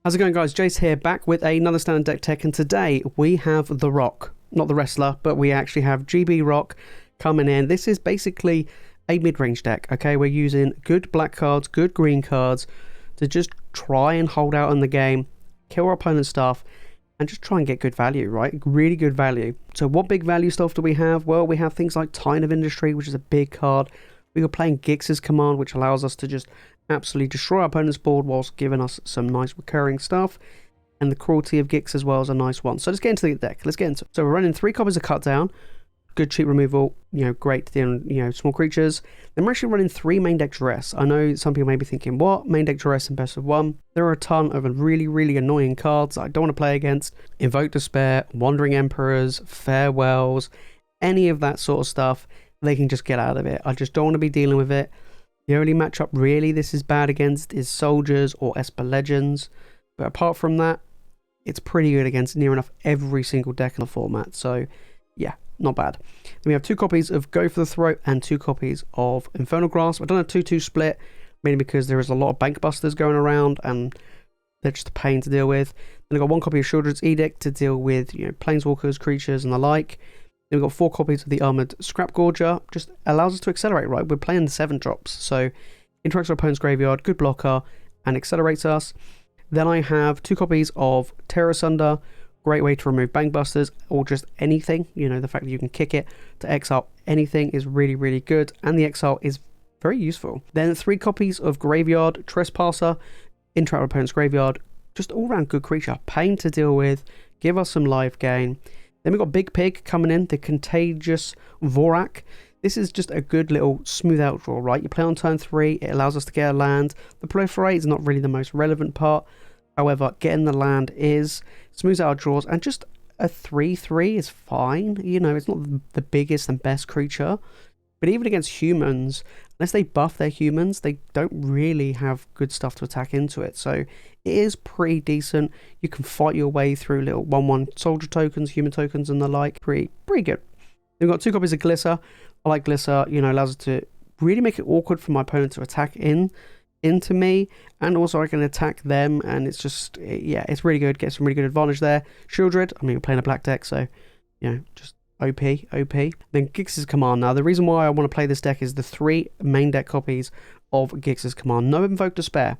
How's it going, guys? Jace here, back with another standard deck tech, and today we have the Rock. Not the wrestler, but we actually have GB Rock coming in. This is basically a mid-range deck, okay? We're using good black cards, good green cards to just try and hold out in the game, kill our opponent's stuff, and just try and get good value, right? Really good value. So what big value stuff do we have? Well, we have things like Tine of Industry, which is a big card. We are playing Gix's Command, which allows us to just absolutely destroy our opponent's board whilst giving us some nice recurring stuff. And the Cruelty of Gix as well is a nice one. So let's get into the deck. Let's get into it. So we're running 3 copies of Cut Down. Good cheap removal, great dealing, small creatures. Then we're actually running 3 main deck Duress. I know some people may be thinking, what? Main deck Duress and best of 1? There are a ton of really, really annoying cards that I don't want to play against. Invoke Despair, Wandering Emperors, Farewells, any of that sort of stuff. They can just get out of it. I just don't want to be dealing with it. The only matchup really this is bad against is Soldiers or Esper Legends. But apart from that, it's pretty good against near enough every single deck in the format. So yeah, not bad. Then we have 2 copies of Go for the Throat and 2 copies of Infernal Grasp. I don't have 2-2 split, mainly because there is a lot of bank busters going around and they're just a pain to deal with. Then I've got 1 copy of Sheoldred's Edict to deal with planeswalkers, creatures and the like. Then we've got 4 copies of the Armored Scrapgorger. Just allows us to accelerate, right? We're playing 7 drops, so interacts our opponent's graveyard, good blocker, and accelerates us. Then I have 2 copies of Tear Asunder. Great way to remove Bankbusters or just anything. The fact that you can kick it to exile anything is really, really good, and the exile is very useful. Then 3 copies of Graveyard Trespasser. Interact our opponent's graveyard. Just all-round good creature. Pain to deal with. Give us some life gain. Then we've got Big Pig coming in, the Contagious Vorrac. This is just a good little smooth out draw, right? You play on turn 3, it allows us to get a land. The proliferate is not really the most relevant part. However, getting the land is, smooths out our draws, and just a 3/3 is fine. It's not the biggest and best creature. But even against humans, unless they buff their humans, they don't really have good stuff to attack into it. So it is pretty decent. You can fight your way through little 1/1 soldier tokens, human tokens and the like. Pretty good. We've got 2 copies of Glissa. I like Glissa, allows us to really make it awkward for my opponent to attack into me. And also I can attack them, and it's just, it's really good. Get some really good advantage there. Sheoldred, we're playing a black deck, so, just OP. Then Gix's Command. Now, the reason why I want to play this deck is the 3 main deck copies of Gix's Command. No Invoke Despair.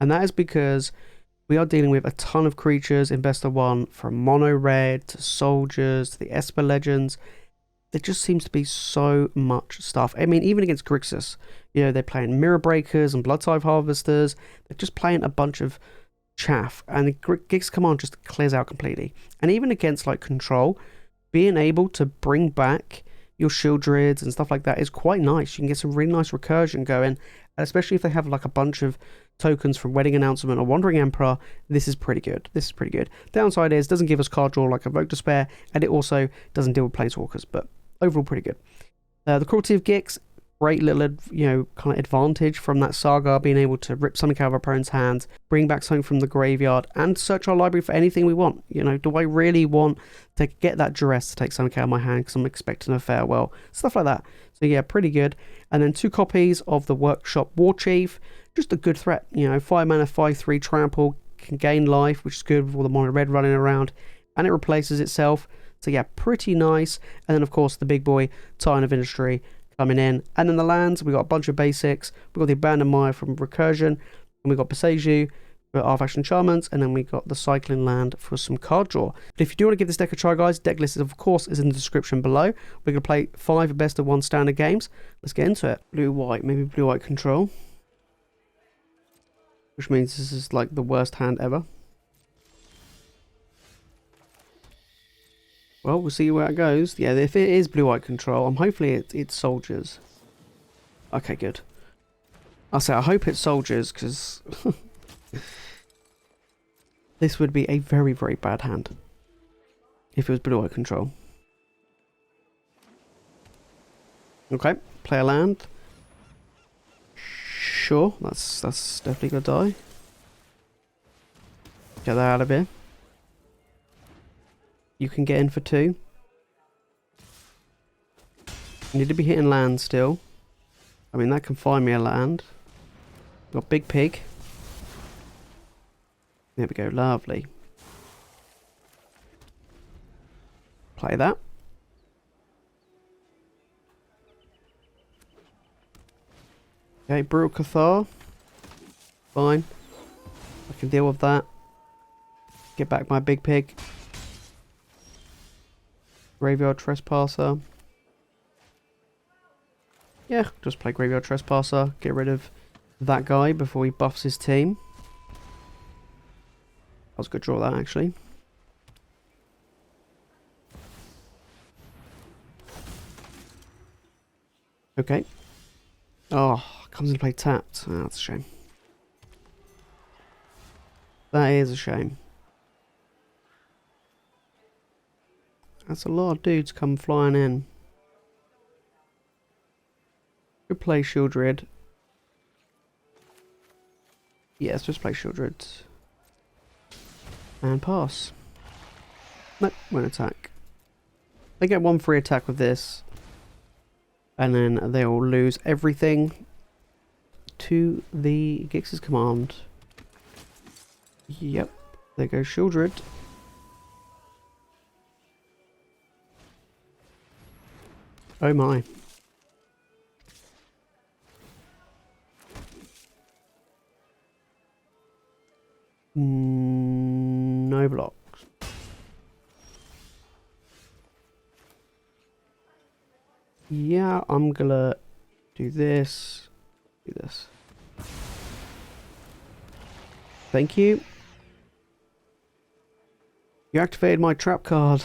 And that is because we are dealing with a ton of creatures in best of 1, from Mono Red to Soldiers to the Esper Legends. There just seems to be so much stuff. Even against Grixis, they're playing Mirror Breakers and Bloodtithe Harvesters. They're just playing a bunch of chaff. And the Gix's Command just clears out completely. And even against, Control, being able to bring back your Sheoldreds and stuff like that is quite nice. You can get some really nice recursion going, and especially if they have a bunch of tokens from Wedding Announcement or Wandering Emperor. This is pretty good. Downside is it doesn't give us card draw like Invoke Despair, and it also doesn't deal with planeswalkers, but overall pretty good. The Cruelty of Gix, great little kind of advantage from that saga, being able to rip something out of our opponent's hands, bring back something from the graveyard, and search our library for anything we want. Do I really want to get that Duress to take something out of my hand because I'm expecting a farewell? Stuff like that. So yeah, pretty good. And then 2 copies of the Workshop Warchief. Just a good threat. 5 mana, 5/3 trample, can gain life, which is good with all the mono red running around, and it replaces itself. So yeah, pretty nice. And then of course the big boy, Tine of Industry, coming in. And then the lands, we got a bunch of basics. We got the Abandoned Mire from Recursion, and we got Boseiju for Artifact Enchantments, and then we got the Cycling Land for some card draw. But if you do want to give this deck a try, guys, deck list of course is in the description below. We're going to play 5 best of 1 standard games. Let's get into it. Blue-white, maybe blue-white control, which means this is the worst hand ever. Well, we'll see where it goes. Yeah, if it is blue-white control, hopefully it's Soldiers. Okay, good. I hope it's Soldiers, because this would be a very, very bad hand if it was blue-white control. Okay, play a land. Sure, that's definitely gonna die. Get that out of here. You can get in for 2. You need to be hitting land still. That can find me a land. Got Big Pig. There we go, lovely. Play that. Okay, Brutal Cathar. Fine. I can deal with that. Get back my big pig. Graveyard Trespasser. Yeah, just play Graveyard Trespasser. Get rid of that guy before he buffs his team. I was going to draw that actually. Okay. Oh, comes into play tapped. Oh, that's a shame. That is a shame. That's a lot of dudes come flying in. Could play Sheoldred. Yes, just play Sheoldred. And pass. Nope, won't attack. They get one free attack with this. And then they will lose everything to the Gix's command. Yep, there goes Sheoldred. Oh my. No blocks. Yeah, I'm gonna do this. Do this. Thank you. You activated my trap card.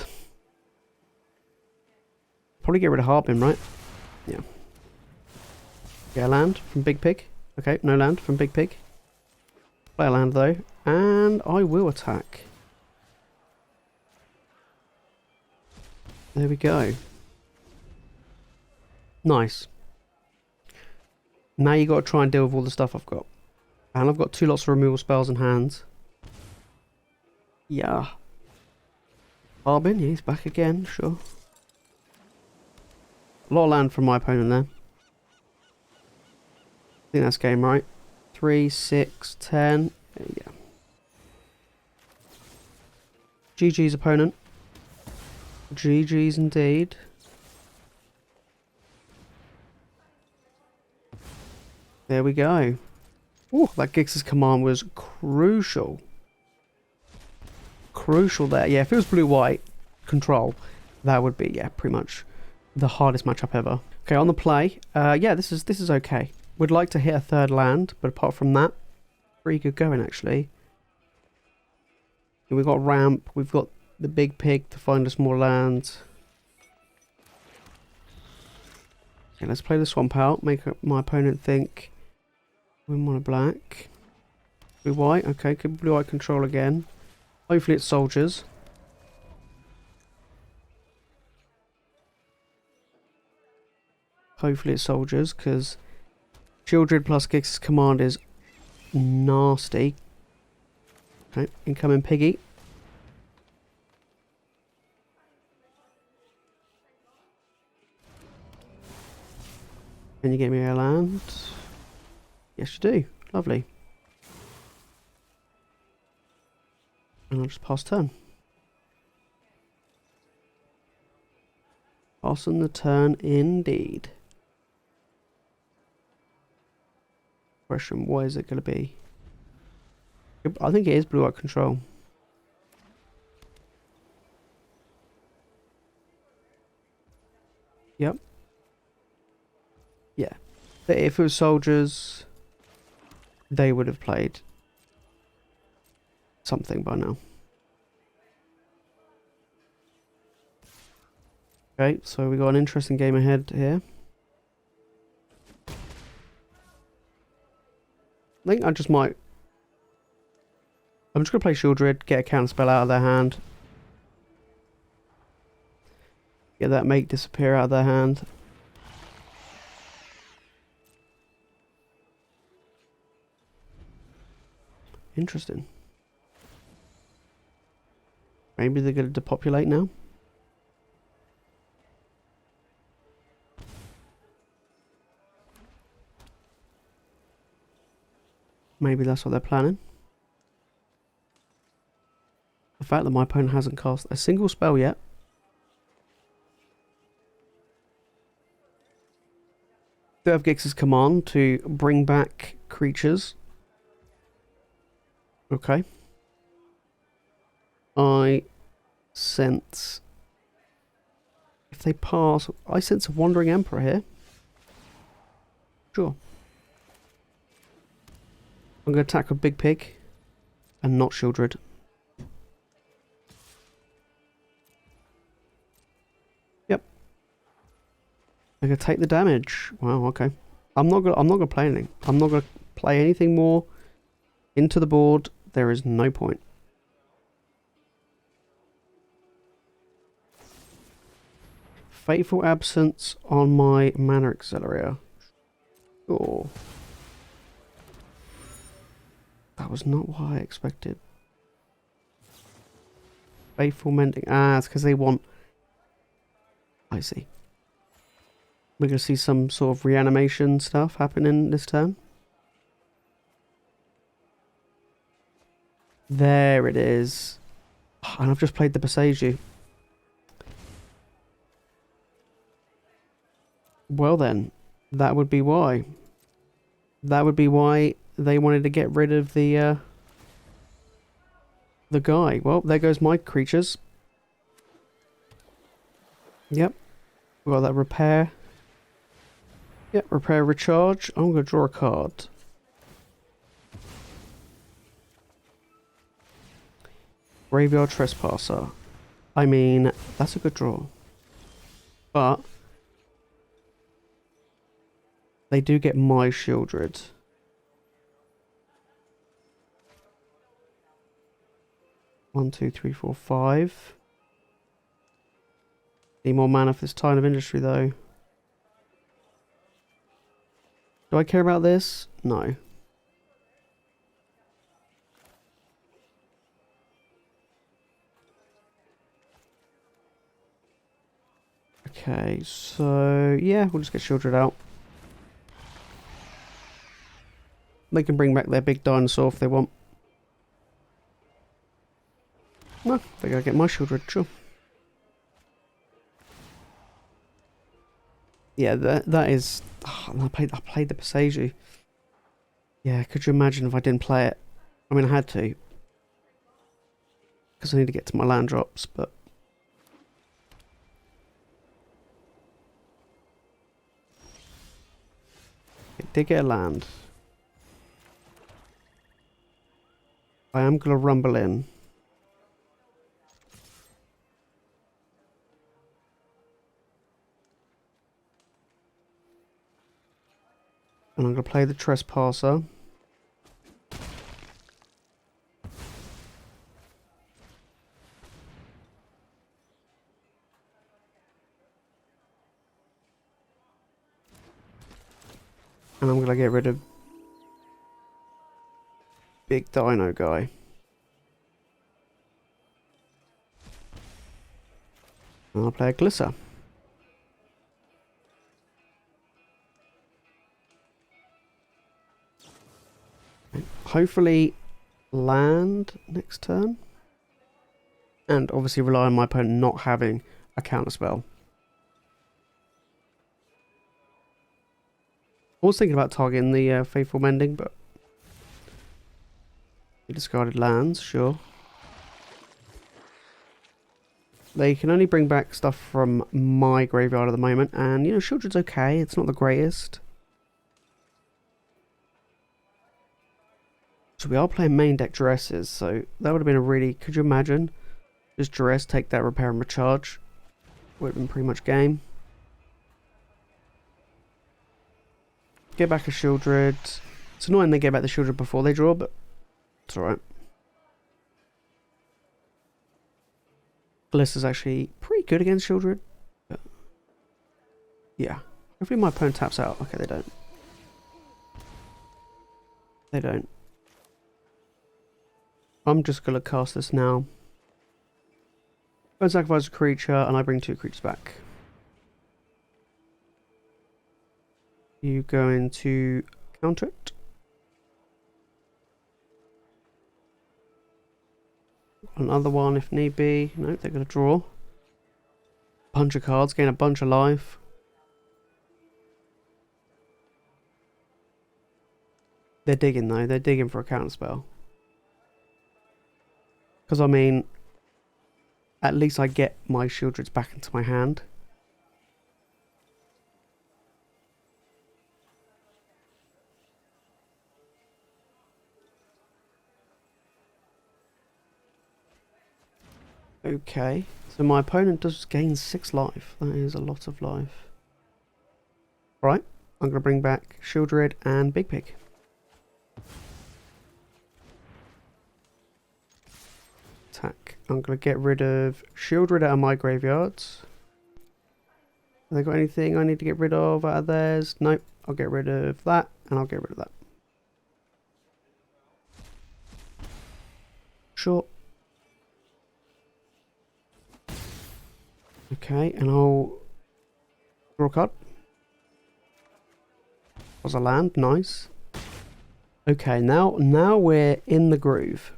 Probably get rid of Harbin, right? Yeah. Get a land from Big Pig. Okay, no land from Big Pig. Play a land though. And I will attack. There we go. Nice. Now you got to try and deal with all the stuff I've got. And I've got 2 lots of removal spells in hand. Yeah. Harbin, yeah, he's back again, sure. A lot of land from my opponent there. I think that's game right. 3, 6, 10. Yeah. GG's opponent. GG's indeed. There we go. Ooh, that Gix's command was crucial. Crucial there. Yeah, if it was blue-white control, that would be, yeah, pretty much the hardest matchup ever. Okay, on the play. Yeah, this is okay. Would like to hit a 3rd land, but apart from that, pretty good going actually. And we've got ramp, we've got the Big Pig to find us more lands. Okay, let's play the swamp out, make my opponent think we want a black. Blue white, okay, good blue white control again. Hopefully it's soldiers. Hopefully it's soldiers, because Sheoldred plus Gix's command is nasty. Okay, incoming piggy. Can you get me a land? Yes, you do. Lovely. And I'll just pass turn. Passing the turn indeed. Question, what is it going to be? I think it is blue-white control. Yep. Yeah. But if it was soldiers, they would have played something by now. Okay, so we got an interesting game ahead here. I think I just might... I'm just going to play Sheoldred, get a counter spell out of their hand. Get that mate disappear out of their hand. Interesting. Maybe they're going to depopulate now. Maybe that's what they're planning. fact that my opponent hasn't cast a single spell yet. Do have Gix's command to bring back creatures. Okay. I sense... If they pass... I sense a Wandering Emperor here. Sure. I'm going to attack with Big Pig. And not Sheoldred. Yep. I'm going to take the damage. Wow, okay. I'm not gonna play anything. I'm not gonna play anything more into the board. There is no point. Fateful Absence on my Mana Accelerator. Sure. That was not what I expected. Faithful Mending. Ah, it's because they want... I see. We're going to see some sort of reanimation stuff happening this turn. There it is. And I've just played the Boseiju. Well then, that would be why. That would be why they wanted to get rid of the guy. Well, there goes my creatures. Yep. We got that repair. Yep, repair, recharge. I'm going to draw a card. Graveyard Trespasser. I mean, that's a good draw. But they do get my Sheoldred. One, two, three, four, five. Need more mana for this Titan of Industry, though. Do I care about this? No. Okay, so yeah, we'll just get Sheoldred out. They can bring back their big dinosaur if they want. No, they gotta get my Sheoldred, sure. Yeah, that is... Oh, I played the Boseiju. Yeah, could you imagine if I didn't play it? I mean, I had to. Because I need to get to my land drops, but... It did get a land. I am going to rumble in. And I'm going to play the Trespasser. And I'm going to get rid of Big Dino guy. And I'll play a Glissa. Hopefully land next turn. And obviously rely on my opponent not having a counterspell. I was thinking about targeting the Faithful Mending, but he discarded lands, sure. They can only bring back stuff from my graveyard at the moment, and you know, Sheoldred's okay, it's not the greatest. So we are playing main deck Duresses, so that would have been a really... Could you imagine? Just Duress, take that repair and recharge. Would have been pretty much game. Get back a Sheoldred. It's annoying they get back the Sheoldred before they draw, but it's alright. Glissa's actually pretty good against Sheoldred. But yeah. Hopefully my opponent taps out. Okay, they don't. They don't. I'm just going to cast this now. Go and sacrifice a creature, and I bring 2 creatures back. You going to counter it? Another one if need be. No, they're going to draw. Bunch of cards, gain a bunch of life. They're digging though, they're digging for a counter spell. Because I mean, at least I get my Sheoldreds back into my hand. Okay, so my opponent does gain 6 life. That is a lot of life. Right, I'm going to bring back Sheoldred and Big Pig. Attack. I'm going to get rid of Sheoldred out of my graveyards. Have they got anything I need to get rid of out of theirs? Nope. I'll get rid of that, and I'll get rid of that. Sure. Okay, and I'll draw a card. Was a land, nice. Okay, now we're in the groove.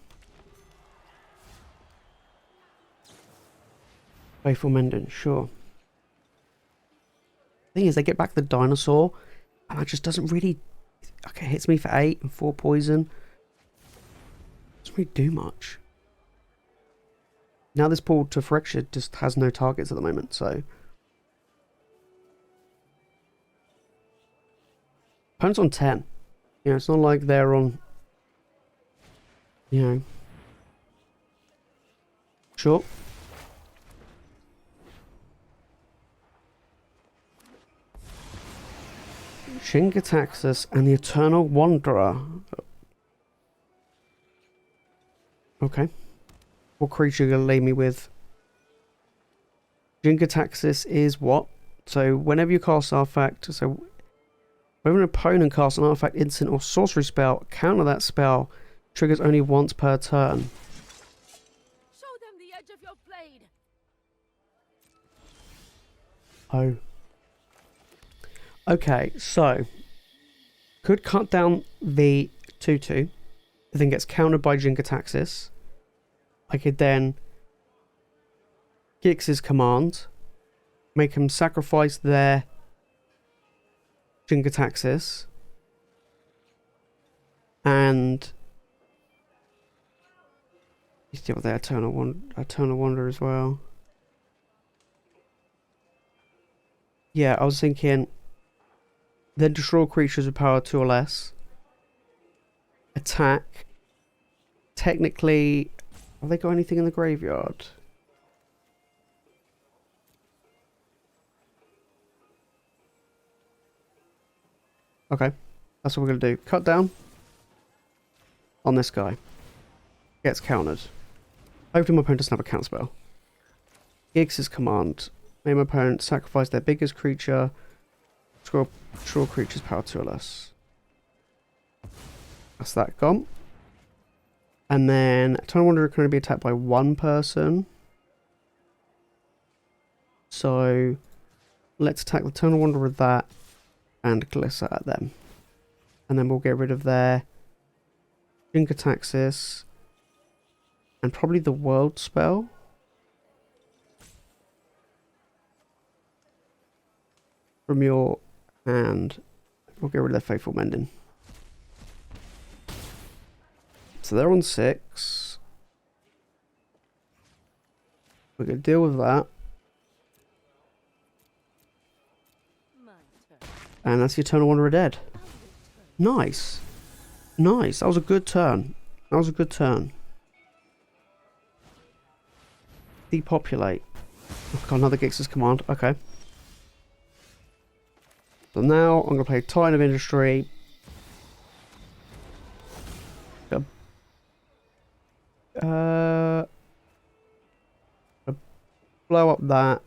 Faithful Mendant, sure. Thing is, they get back the dinosaur, and that just doesn't really. Okay, hits me for 8 and 4 poison. Doesn't really do much. Now this pool to Phyrexia just has no targets at the moment, so. Opponent's on 10. You know, it's not like they're on. You know. Sure. Jin-Gitaxias and the Eternal Wanderer. Okay. What creature are you going to leave me with? Jin-Gitaxias is what? So whenever you cast artifact, so whenever an opponent casts an artifact, instant, or sorcery spell, counter that spell, triggers only once per turn. Show them the edge of your blade. Oh. Okay, so could cut down the 2/2. The thing gets countered by Jin-Gitaxias. I could then Gix's command, make him sacrifice their Jin-Gitaxias, and you deal with their Eternal Wanderer as well. Yeah, I was thinking. Then destroy creatures with power 2 or less. Attack. Technically, have they got anything in the graveyard? Okay, that's what we're going to do. Cut down on this guy. Gets countered. Hopefully my opponent doesn't have a counterspell. Gix's command. Make my opponent sacrifice their biggest creature. Draw creatures power 2 or less. That's that gone. And then Eternal Wanderer can only be attacked by 1 person. So let's attack the Eternal Wanderer with that and Glissa at them. And then we'll get rid of their Jin-Gitaxias and probably the World spell. From your hand. We'll get rid of their Faithful Mending. So they're on 6. We're going to deal with that. And that's the Eternal Wanderer dead. Nice. Nice. That was a good turn. That was a good turn. Depopulate. I've got another Gix's command. Okay. So now I'm going to play Titan of Industry. Blow up that.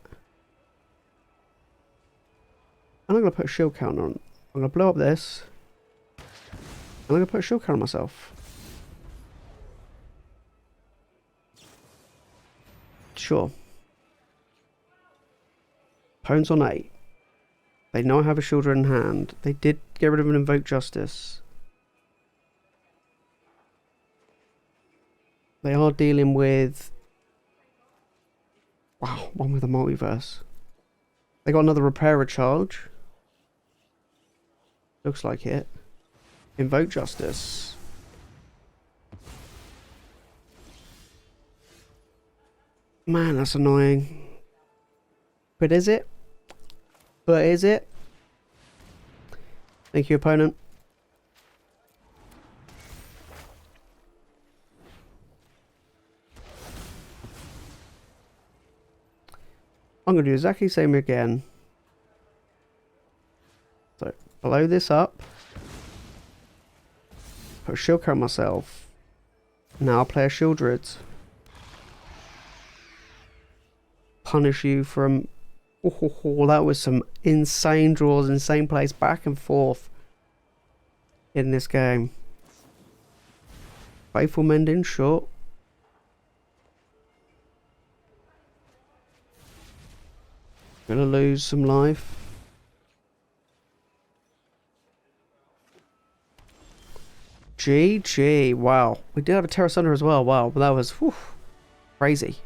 And I'm going to put a shield counter on. I'm going to blow up this. And I'm going to put a shield counter on myself. Sure. Opponent's on 8. They know I have a Sheoldred in hand. They did get rid of an Invoke Justice. They are dealing with... Wow, one with a multiverse. They got another repairer charge. Looks like it. Invoke Justice. Man, that's annoying. But is it? But is it? Thank you, opponent. I'm going to do exactly the same again. So, blow this up. Put a shield card myself. Now I'll play a Sheoldred. Punish you from... Oh, that was some insane draws, insane plays back and forth in this game. Faithful Mending, sure. Gonna lose some life. GG. Wow. We did have a Tear Asunder as well. Wow. But that was crazy.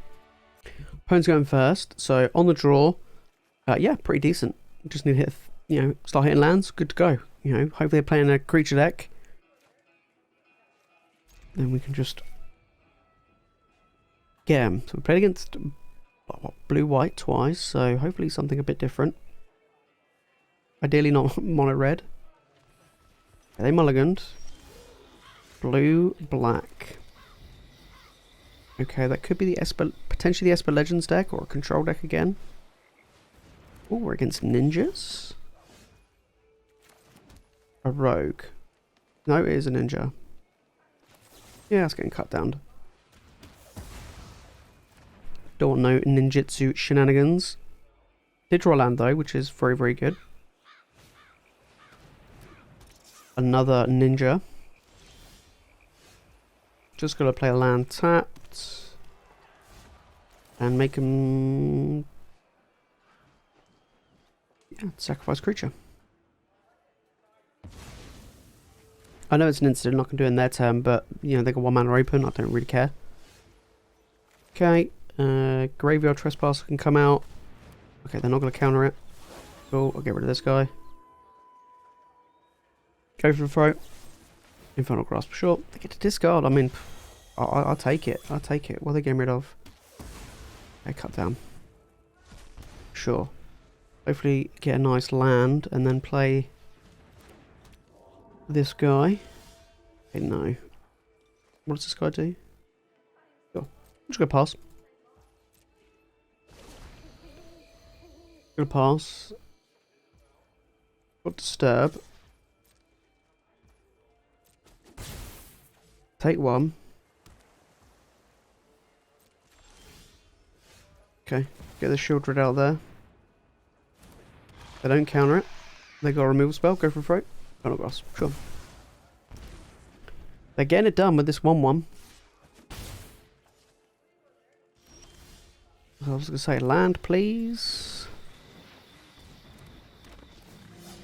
Opponent's going first. So on the draw, yeah, pretty decent. Just need to hit, you know, start hitting lands. Good to go. You know, hopefully they're playing a creature deck. Then we can just get them. So we played against blue-white twice. So hopefully something a bit different. Ideally not mono-red. They mulliganed. Blue-black. Okay, that could be the Esper, potentially the Esper Legends deck or a control deck again. Oh, we're against ninjas. A rogue. No, it is a ninja. Yeah, it's getting cut down. Don't want no ninjutsu shenanigans. Did draw land though, which is very, very good. Another ninja. Just gotta play a land tapped. And make him... yeah, sacrifice creature. I know it's an instant, not gonna do it in their turn, but, you know, they got 1 mana open, I don't really care. Okay, Graveyard Trespasser can come out. Okay, they're not gonna counter it. Cool, I'll get rid of this guy. Go for the throat. Infernal Grasp, sure. They get to discard, I mean, I'll take it. I'll take it. What are they getting rid of? Okay, cut down. Sure. Hopefully get a nice land and then play this guy. Okay, no. What does this guy do? Sure. I'm just gonna pass. Gonna pass. Got disturb. Take 1. Okay, get the Sheoldred out there. They don't counter it. They got a removal spell, go for a throat. Infernal Grasp, sure. They're getting it done with this 1-1. So I was going to say, land please.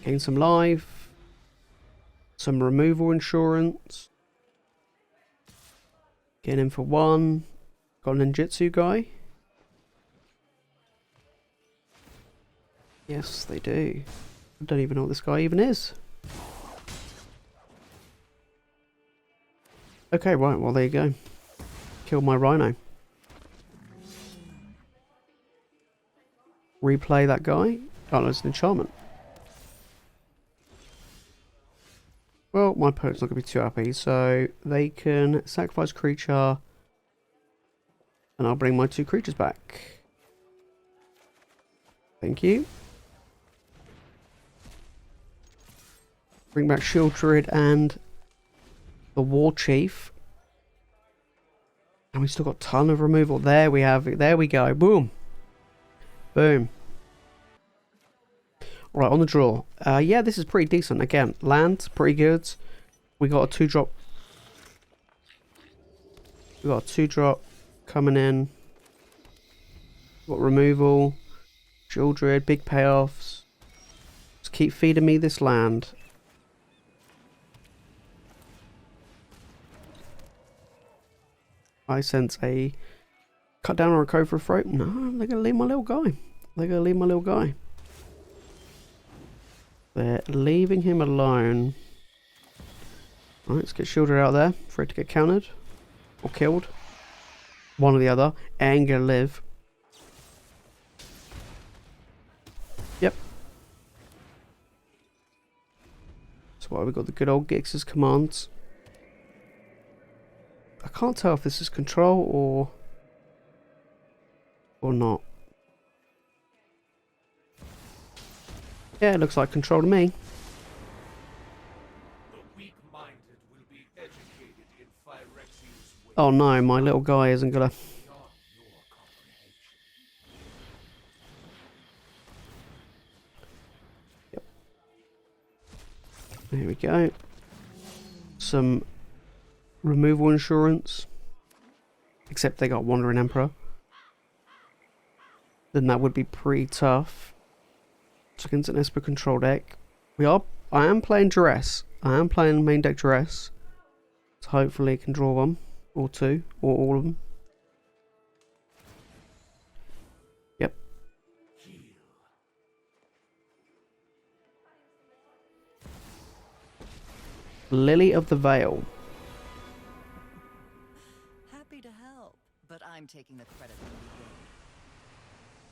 Gain some life. Some removal insurance. Getting in for 1. Got a ninjutsu guy. Yes, they do. I don't even know what this guy even is. Okay, right, well there you go. Killed my rhino. Replay that guy. Oh no, it's an enchantment. Well, my opponent's not going to be too happy, so they can sacrifice creature and I'll bring my 2 creatures back. Thank you. Bring back Sheoldred and the Warchief. And we still got a ton of removal. There we have it. There we go. Boom. Boom. Right, on the draw. Yeah, this is pretty decent. Again, land, pretty good. We got a 2-drop. We got a 2-drop coming in. Got removal. Sheoldred, big payoffs. Just keep feeding me this land. I sense a cut down or a code for a throat. No, they're going to leave my little guy. They're going to leave my little guy. They're leaving him alone. Alright, let's get Sheoldred out there for it to get countered. Or killed. One or the other. And gonna live. Yep. So what, we got the good old Gix's commands. I can't tell if this is control or not. Yeah, it looks like control to me. The weak-minded will be educated in Phyrexian's way. Oh no, my little guy isn't gonna... Beyond your comprehension. Yep. There we go. Some removal insurance. Except they got Wandering Emperor. Then that would be pretty tough. Against an Esper control deck. I am playing Duress. I am playing main deck Duress. So hopefully I can draw one. Or two. Or all of them. Yep. Lily of the Veil. Happy to help, but I'm taking the credit for the game.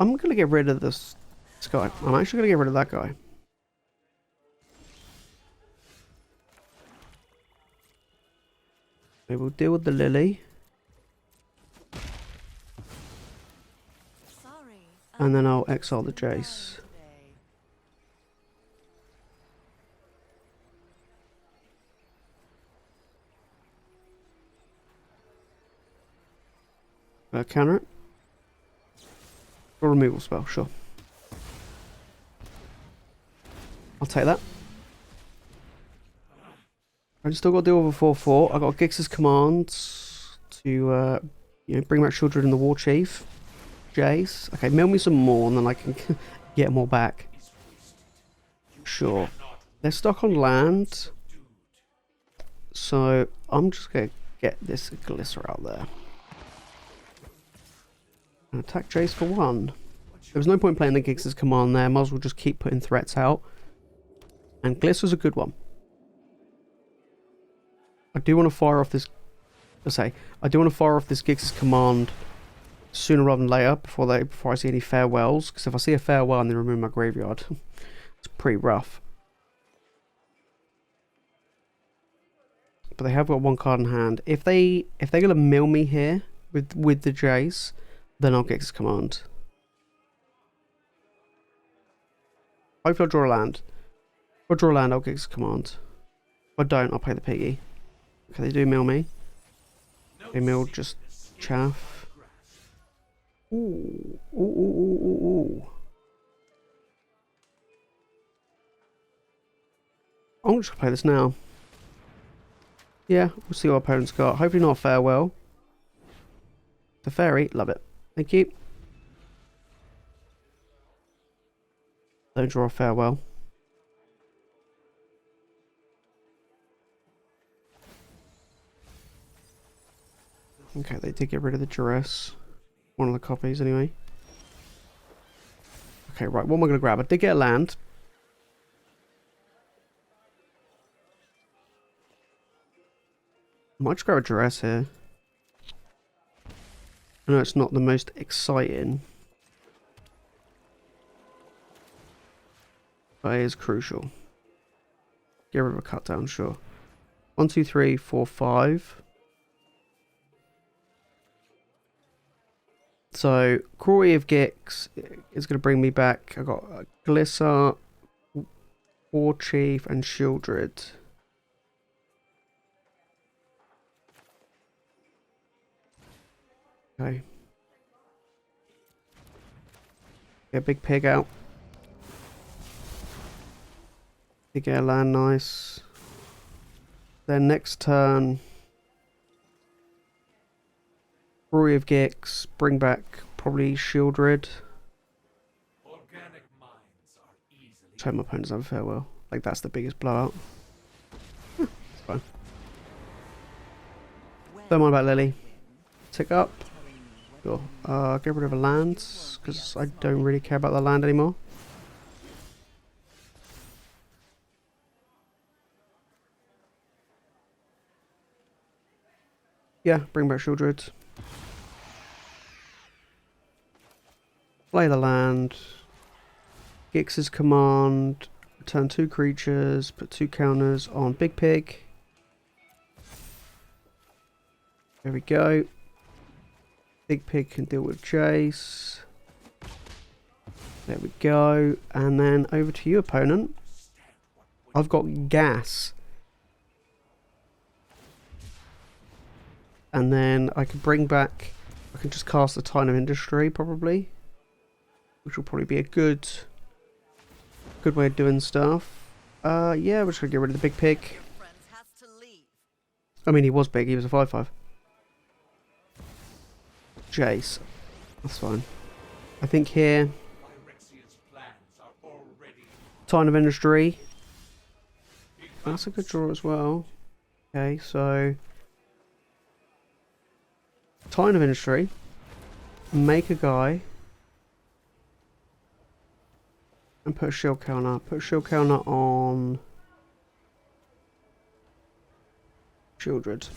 I'm going to get rid of this guy. I'm actually going to get rid of that guy. We will deal with the Lily. Sorry, And then I'll exile the Jace. Counter it. Or removal spell, sure. I'll take that. I still got to deal with a 4/4. I got Gix's commands to bring back Sheoldred and the Warchief. Jace. Okay, mill me some more and then I can get more back. Sure. They're stuck on land. So I'm just gonna get this Glissa out there. And attack Jace for 1. There was no point playing the Gix's command there. Might as well just keep putting threats out. And Glissa's a good one. I do want to fire off this. I do want to fire off this Gix's command sooner rather than later before I see any farewells. Because if I see a farewell and they remove my graveyard, it's pretty rough. But they have got one card in hand. If they're gonna mill me here with the Jace, then I'll Gix's command. Hopefully I'll draw a land. If I draw a land, I'll Gix's command. If I don't, I'll play the piggy. Okay, they do mill me. They mill just chaff. Ooh. Ooh, ooh, ooh, ooh, ooh. I'm just gonna play this now. Yeah, we'll see what our opponent's got. Hopefully not a farewell. The fairy, love it. Thank you. Don't draw a farewell. Okay, they did get rid of the Duress. One of the copies, anyway. Okay, right, what am I going to grab? I did get a land. I might just grab a Duress here. I know it's not the most exciting. But it is crucial. Get rid of a cut down, sure. 1, 2, 3, 4, 5. So, Cruelty of Gix is going to bring me back. I got Glissa, Warchief, and Sheoldred. Okay. Get a big pig out. You get a land, nice. Then next turn, Cruelty of Gix, bring back probably Sheoldred. Organic minds are easily. Show my opponents have a farewell. Like that's the biggest blowout. It's fine. Don't mind about Lily. tick up. Sure. Get rid of a land, because I don't really care about the land anymore. Yeah, bring back Sheoldred. Play the land. Gix's command. Return 2 creatures. Put 2 counters on Big Pig. There we go. Big Pig can deal with Jace. There we go. And then over to you, opponent. I've got gas. And then I can bring back... I can just cast the Time of Industry, probably. Which will probably be a good way of doing stuff. Yeah, we're just going to get rid of the Big Pig. I mean, he was big. He was a 5/5. Jace. That's fine. I think here... Time of Industry. That's a good draw as well. Okay, so... Time of Industry. Make a guy. And put a shield counter. Put a shield counter on... Sheoldred.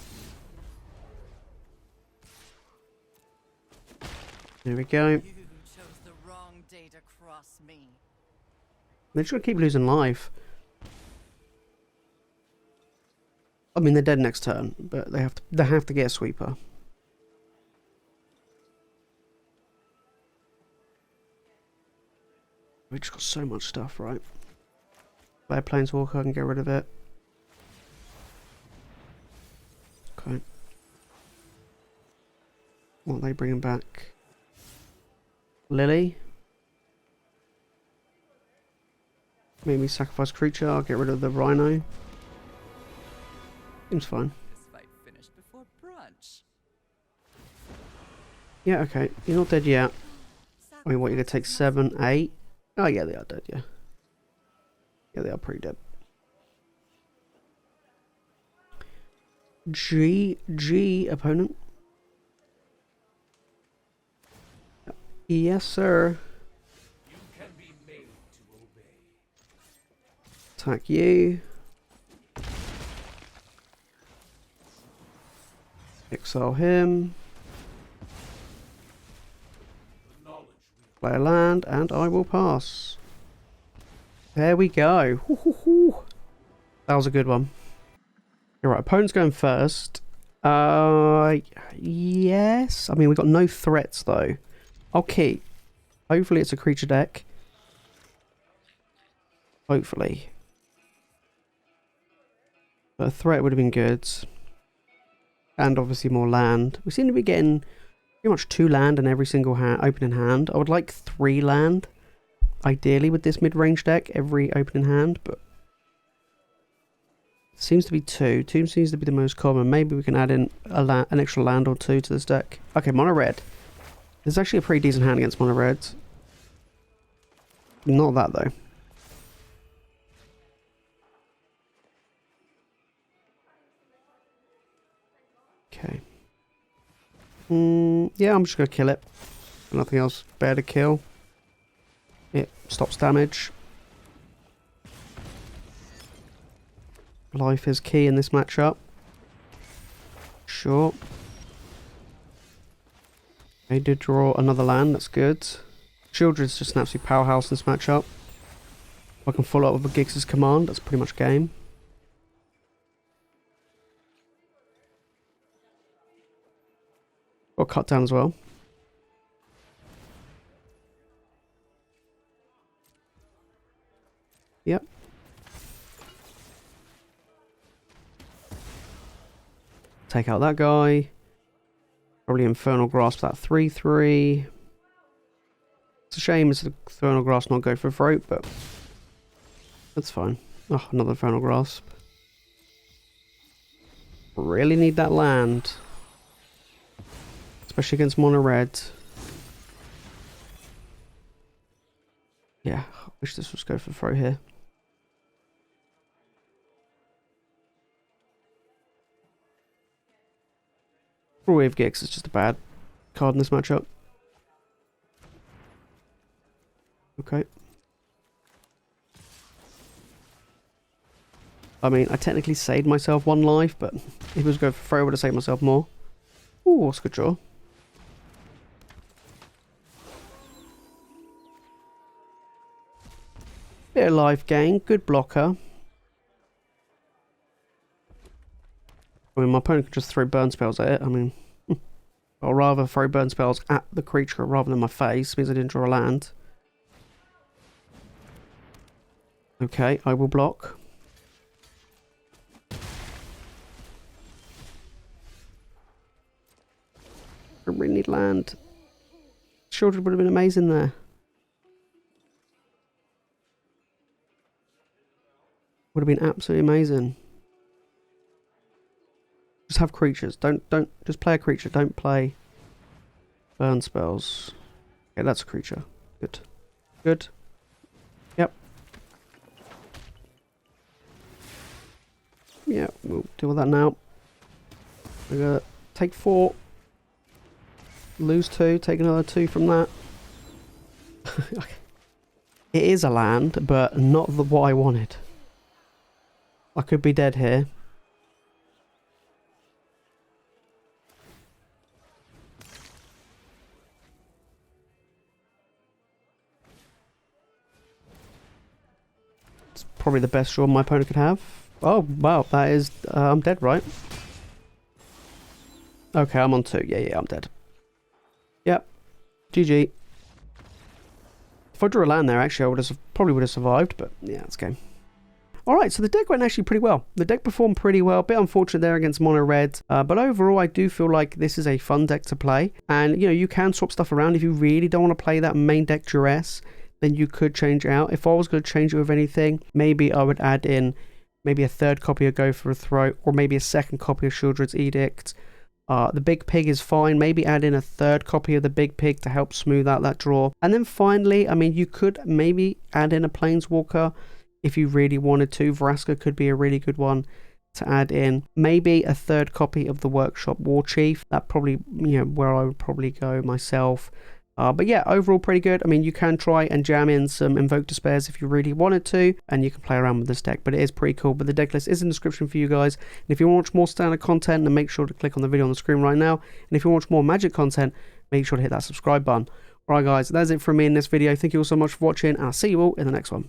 There we go. You chose the wrong day to cross me. They're just gonna keep losing life. I mean, they're dead next turn, but they have to get a sweeper. We just got so much stuff, right? Play a Planeswalker, I can get rid of it. Okay. What are they bringing back? Lily. Maybe sacrifice creature, I'll get rid of the Rhino. Seems fine. This fight finished before brunch. Yeah, okay. You're not dead yet. I mean, what, you're going to take 7, 8? Oh, yeah, they are dead, yeah. Yeah, they are pretty dead. GG, opponent. Yes, sir. You can be made to obey. Attack you. Exile him. Play a land, and I will pass. There we go. Hoo, hoo, hoo. That was a good one. Alright, opponent's going first. Yes. I mean, we've got no threats, though. I'll keep. Hopefully it's a creature deck. Hopefully. But a threat would have been good. And obviously more land. We seem to be getting pretty much 2 land in every single opening hand. I would like 3 land. Ideally with this mid-range deck, every opening hand. But it seems to be 2. 2 seems to be the most common. Maybe we can add in an extra land or 2 to this deck. Okay, mono red. This is actually a pretty decent hand against mono red. Not that though. Okay. Yeah, I'm just going to kill it. Nothing else better to kill. It stops damage. Life is key in this matchup. Sure. They did draw another land, that's good. Sheoldred's just an absolute powerhouse in this matchup. If I can follow up with a Gix's command, that's pretty much game. Got cut down as well. Yep. Take out that guy. Probably Infernal Grasp that 3/3. It's a shame it's the Infernal Grasp not go for throat, but that's fine. Oh, another Infernal Grasp. Really need that land. Especially against mono red. Yeah, I wish this was go for throw here. Cruelty of Gix is just a bad card in this matchup. Okay. I mean, I technically saved myself 1 life, but if it was going for throw, I would have saved myself more. Ooh, that's a good draw. Bit of life gain, good blocker. I mean, my opponent could just throw burn spells at it. I mean, I'll rather throw burn spells at the creature rather than my face. Means I didn't draw a land. Okay, I will block. I really need land. Sheoldred would have been amazing there. Would have been absolutely amazing. Just have creatures. Don't just play a creature. Don't play burn spells. Okay, that's a creature. Good. Good. Yep. Yeah, we'll deal with that now. We're gonna take 4. Lose 2. Take another 2 from that. It is a land, but not what I wanted. I could be dead here. It's probably the best draw my opponent could have. Oh, wow, that is... I'm dead, right? Okay, I'm on 2. Yeah, I'm dead. Yep. GG. If I drew a land there, actually, I probably would have survived, but yeah, it's game. Alright, so the deck went actually pretty well. The deck performed pretty well. Bit unfortunate there against mono red. But overall, I do feel like this is a fun deck to play. And, you know, you can swap stuff around. If you really don't want to play that main deck Duress, then you could change it out. If I was going to change it with anything, maybe I would add in maybe a 3rd copy of Go for a Throat, or maybe a 2nd copy of Sheoldred's Edict. The Big Pig is fine. Maybe add in a 3rd copy of the Big Pig to help smooth out that draw. And then finally, I mean, you could maybe add in a Planeswalker if you really wanted to. Vraska could be a really good one to add in. Maybe a 3rd copy of the Workshop Warchief. That probably, you know, where I would probably go myself. But yeah, overall pretty good. I mean, you can try and jam in some Invoke Despairs if you really wanted to, and you can play around with this deck, but it is pretty cool. But the deck list is in the description for you guys. And if you want to watch more standard content, then make sure to click on the video on the screen right now. And if you want to watch more Magic content, make sure to hit that subscribe button. Alright guys, that's it from me in this video. Thank you all so much for watching, and I'll see you all in the next one.